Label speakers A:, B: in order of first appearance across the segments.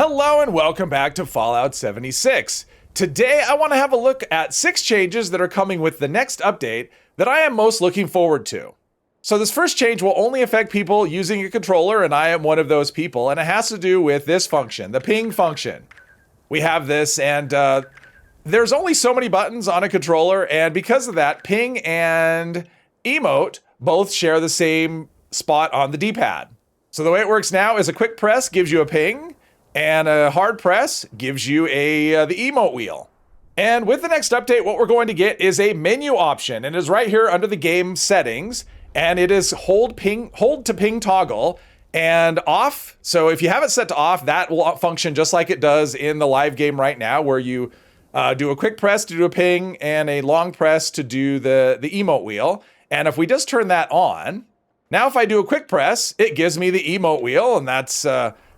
A: Hello and welcome back to Fallout 76. Today I want to have a look at 6 changes that are coming with the next update that I am most looking forward to. So this first change will only affect people using a controller, and I am one of those people, and it has to do with this function, the ping function. We have this, and there's only so many buttons on a controller, and because of that, ping and emote both share the same spot on the D-pad. So the way it works now is a quick press gives you a ping, and a hard press gives you the emote wheel. And with the next update, what we're going to get is a menu option, and it is right here under the game settings, and it is hold to ping toggle and off. So if you have it set to off, that will function just like it does in the live game right now, where you do a quick press to do a ping and a long press to do the emote wheel. And if we just turn that on, now if I do a quick press, it gives me the emote wheel, and that's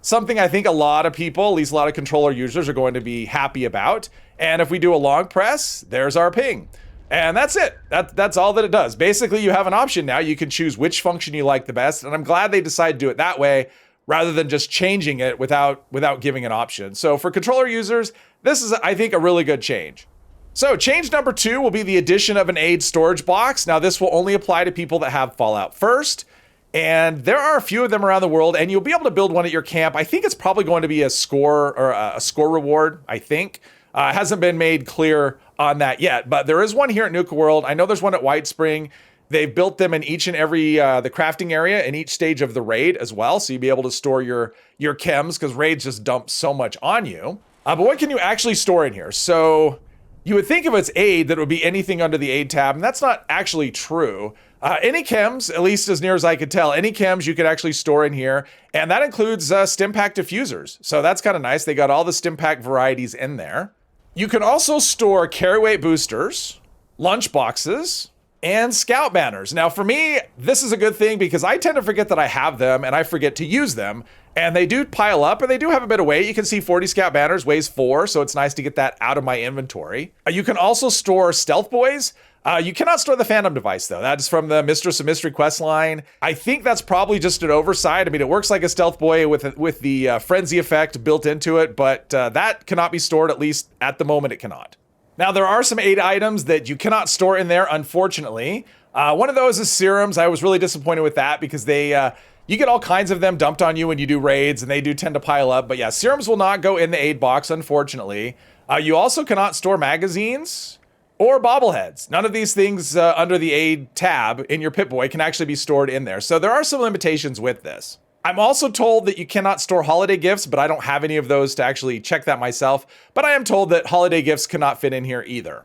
A: something I think a lot of people, at least a lot of controller users, are going to be happy about. And if we do a long press, there's our ping. And that's it. That's all that it does. Basically, you have an option now. You can choose which function you like the best. And I'm glad they decided to do it that way rather than just changing it without giving an option. So for controller users, this is, I think, a really good change. So change number 2 will be the addition of an aid storage box. Now this will only apply to people that have Fallout First. And there are a few of them around the world, and you'll be able to build one at your camp. I think it's probably going to be a score or a score reward, I think. Hasn't been made clear on that yet, but there is one here at Nuka World. I know there's one at White Spring. They've built them in each and every, the crafting area in each stage of the raid as well. So you'll be able to store your chems, because raids just dump so much on you. But what can you actually store in here? So you would think if it's aid that it would be anything under the aid tab, and that's not actually true. Any chems, at least as near as I could tell, any chems you could actually store in here, and that includes stim pack diffusers. So that's kind of nice. They got all the stim pack varieties in there. You can also store carry weight boosters, lunch boxes, and scout banners. Now for me, this is a good thing because I tend to forget that I have them and I forget to use them. And they do pile up, and they do have a bit of weight. You can see 40 scout banners weighs 4, so it's nice to get that out of my inventory. You can also store stealth boys. You cannot store the Phantom device though. That's from the Mistress of Mystery quest line. I think that's probably just an oversight. I mean, it works like a stealth boy with the frenzy effect built into it, but that cannot be stored, at least at the moment it cannot. Now there are some aid items that you cannot store in there, unfortunately. One of those is serums. I was really disappointed with that because you get all kinds of them dumped on you when you do raids, and they do tend to pile up. But yeah, serums will not go in the aid box, unfortunately. You also cannot store magazines or bobbleheads. None of these things under the aid tab in your Pip-Boy can actually be stored in there. So there are some limitations with this. I'm also told that you cannot store holiday gifts, but I don't have any of those to actually check that myself. But I am told that holiday gifts cannot fit in here either.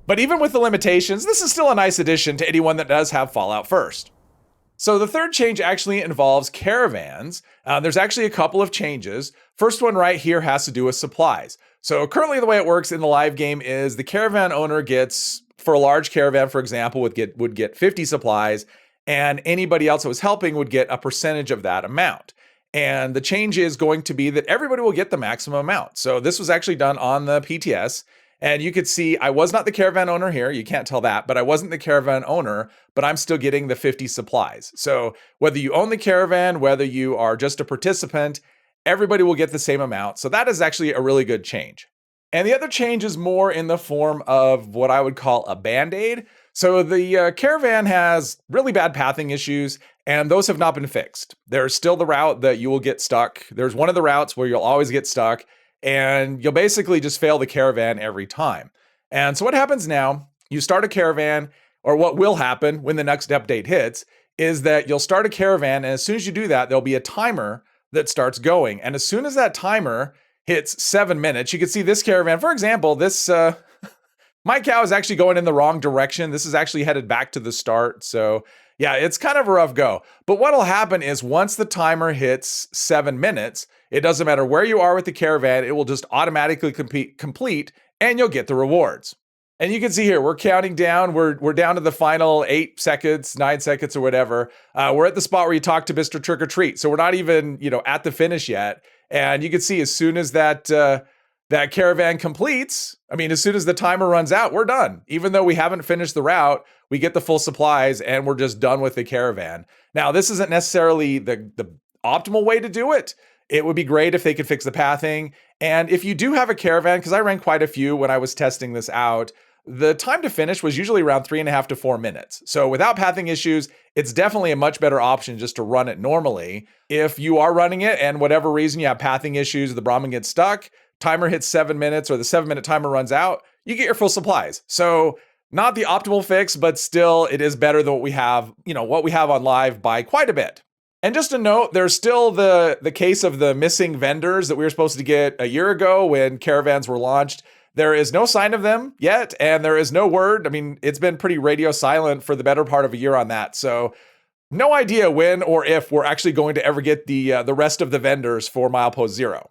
A: But even with the limitations, this is still a nice addition to anyone that does have Fallout First. So the third change actually involves caravans. There's actually a couple of changes. First one right here has to do with supplies. So currently the way it works in the live game is the caravan owner gets, for a large caravan, for example, would get 50 supplies, and anybody else that was helping would get a percentage of that amount. And the change is going to be that everybody will get the maximum amount. So this was actually done on the PTS. And you could see I was not the caravan owner here. You can't tell that, but I wasn't the caravan owner, but I'm still getting the 50 supplies. So whether you own the caravan, whether you are just a participant, everybody will get the same amount. So that is actually a really good change. And the other change is more in the form of what I would call a band-aid. So the caravan has really bad pathing issues, and those have not been fixed. There's still the route that you will get stuck. There's one of the routes where you'll always get stuck, and you'll basically just fail the caravan every time. And so what happens now, you start a caravan, or what will happen when the next update hits, is that you'll start a caravan, and as soon as you do that, there'll be a timer that starts going. And as soon as that timer hits 7 minutes, you can see this caravan, for example, this, my cow is actually going in the wrong direction. This is actually headed back to the start. So yeah, it's kind of a rough go. But what'll happen is once the timer hits 7 minutes, it doesn't matter where you are with the caravan, it will just automatically complete, and you'll get the rewards. And you can see here, we're counting down. We're down to the final 8 seconds, 9 seconds, or whatever. We're at the spot where you talk to Mr. Trick or Treat. So we're not even, at the finish yet. And you can see as soon as that caravan completes, as soon as the timer runs out, we're done. Even though we haven't finished the route, we get the full supplies and we're just done with the caravan. Now, this isn't necessarily the optimal way to do it. It would be great if they could fix the pathing. And if you do have a Caravan, because I ran quite a few when I was testing this out, the time to finish was usually around 3.5 to 4 minutes. So without pathing issues, it's definitely a much better option just to run it normally. If you are running it and whatever reason you have pathing issues, the Brahmin gets stuck, timer hits 7 minutes or the 7-minute timer runs out, you get your full supplies. So not the optimal fix, but still it is better than what we have, what we have on live by quite a bit. And just a note, there's still the case of the missing vendors that we were supposed to get a year ago when caravans were launched. There is no sign of them yet, and there is no word. I mean, it's been pretty radio silent for the better part of a year on that. So no idea when or if we're actually going to ever get the rest of the vendors for Milepost Zero.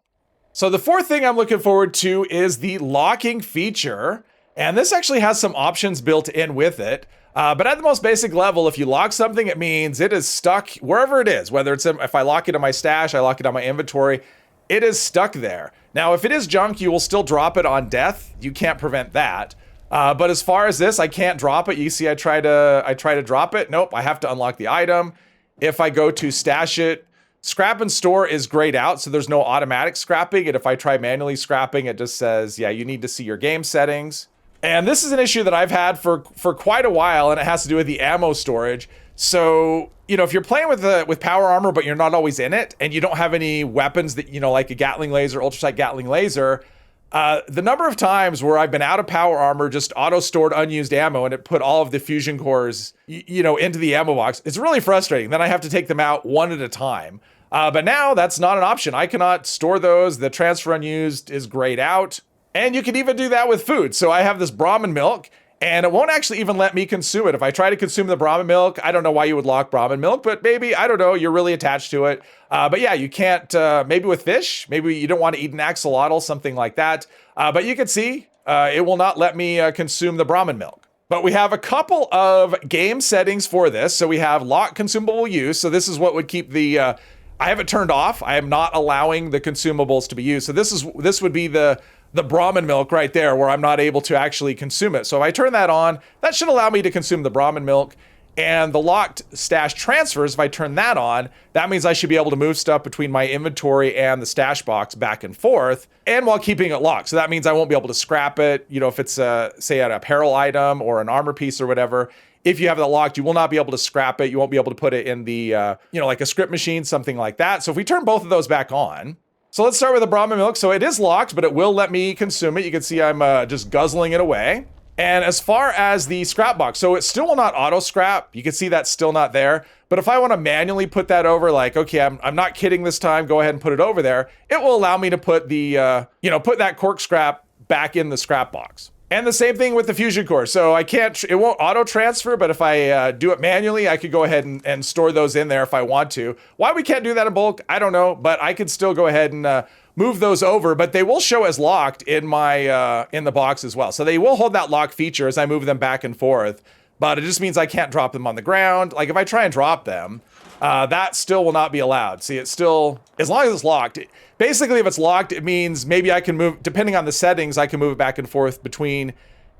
A: So the fourth thing I'm looking forward to is the locking feature. And this actually has some options built in with it. But at the most basic level, if you lock something, it means it is stuck wherever it is. Whether it's if I lock it in my stash, I lock it on my inventory, it is stuck there. Now, if it is junk, you will still drop it on death. You can't prevent that. But as far as this, I can't drop it. You see, I try to drop it. Nope, I have to unlock the item. If I go to stash it, scrap and store is grayed out, so there's no automatic scrapping. And if I try manually scrapping, it just says, yeah, you need to see your game settings. And this is an issue that I've had for quite a while, and it has to do with the ammo storage. So, if you're playing with power armor, but you're not always in it, and you don't have any weapons that, like a Gatling laser, ultrasight Gatling laser, the number of times where I've been out of power armor, just auto-stored unused ammo, and it put all of the fusion cores, into the ammo box, it's really frustrating. Then I have to take them out one at a time. But now that's not an option. I cannot store those. The transfer unused is grayed out. And you can even do that with food. So I have this Brahmin milk, and it won't actually even let me consume it. If I try to consume the Brahmin milk, I don't know why you would lock Brahmin milk, but maybe, I don't know, you're really attached to it. But yeah, you can't, maybe with fish, maybe you don't want to eat an axolotl, something like that. But you can see, it will not let me consume the Brahmin milk. But we have a couple of game settings for this. So we have lock consumable use. So this is what would keep the, I have it turned off. I am not allowing the consumables to be used. So this would be the Brahmin milk right there where I'm not able to actually consume it. So if I turn that on, that should allow me to consume the Brahmin milk. And the locked stash transfers, if I turn that on, that means I should be able to move stuff between my inventory and the stash box back and forth, and while keeping it locked. So that means I won't be able to scrap it. If it's say an apparel item or an armor piece or whatever, if you have that locked, you will not be able to scrap it. You won't be able to put it in the, like a script machine, something like that. So if we turn both of those back on, so let's start with the Brahmin milk. So it is locked, but it will let me consume it. You can see I'm just guzzling it away. And as far as the scrap box, so it still will not auto scrap. You can see that's still not there. But if I want to manually put that over, like, okay, I'm not kidding this time, go ahead and put it over there. It will allow me to put the, put that cork scrap back in the scrap box. And the same thing with the fusion core. So it won't auto transfer, but if I do it manually, I could go ahead and store those in there if I want to. Why we can't do that in bulk, I don't know, but I could still go ahead and move those over, but they will show as locked in my in the box as well. So they will hold that lock feature as I move them back and forth, but it just means I can't drop them on the ground. Like if I try and drop them, that still will not be allowed. See, it's still, as long as it's locked, basically if it's locked, it means maybe I can move, depending on the settings, I can move it back and forth between,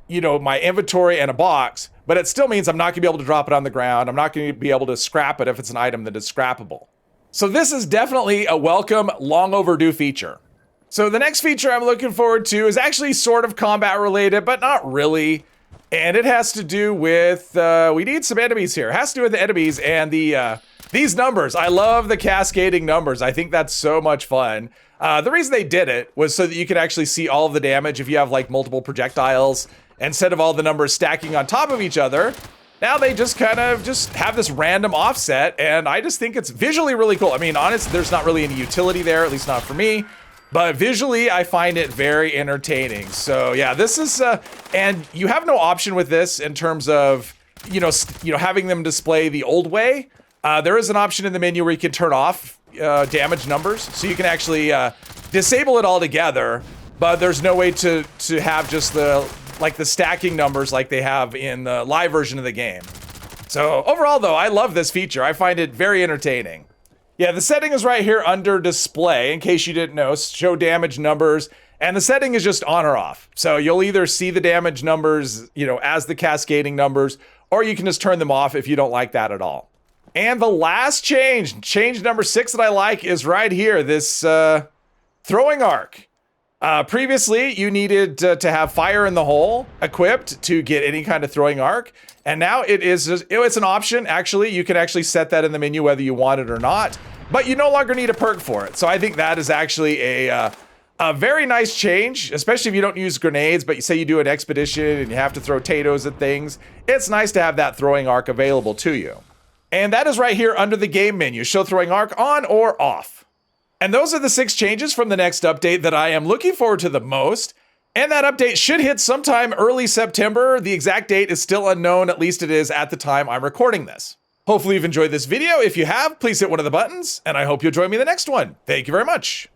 A: my inventory and a box, but it still means I'm not gonna be able to drop it on the ground. I'm not gonna be able to scrap it if it's an item that is scrappable. So this is definitely a welcome, long overdue feature. So the next feature I'm looking forward to is actually sort of combat related, but not really. And it has to do with, we need some enemies here. It has to do with the enemies and these numbers. I love the cascading numbers. I think that's so much fun. The reason they did it was so that you could actually see all of the damage if you have like multiple projectiles. Instead of all the numbers stacking on top of each other, now they just kind of just have this random offset, and I just think it's visually really cool. I mean, honestly, there's not really any utility there, at least not for me, but visually I find it very entertaining. So yeah, this is, and you have no option with this in terms of, having them display the old way. There is an option in the menu where you can turn off damage numbers, so you can actually disable it altogether, but there's no way to have just the stacking numbers like they have in the live version of the game. So overall though, I love this feature. I find it very entertaining. Yeah, the setting is right here under display, in case you didn't know, show damage numbers, and the setting is just on or off. So you'll either see the damage numbers, as the cascading numbers, or you can just turn them off if you don't like that at all. And the last change number 6 that I like is right here, this throwing arc. Previously, you needed to have fire in the hole equipped to get any kind of throwing arc. And now it's an option. Actually, you can actually set that in the menu whether you want it or not. But you no longer need a perk for it. So I think that is actually a very nice change, especially if you don't use grenades, but you say you do an expedition and you have to throw potatoes at things. It's nice to have that throwing arc available to you. And that is right here under the game menu. Show throwing arc on or off. And those are the 6 changes from the next update that I am looking forward to the most. And that update should hit sometime early September. The exact date is still unknown, at least it is at the time I'm recording this. Hopefully you've enjoyed this video. If you have, please hit one of the buttons, and I hope you'll join me in the next one. Thank you very much.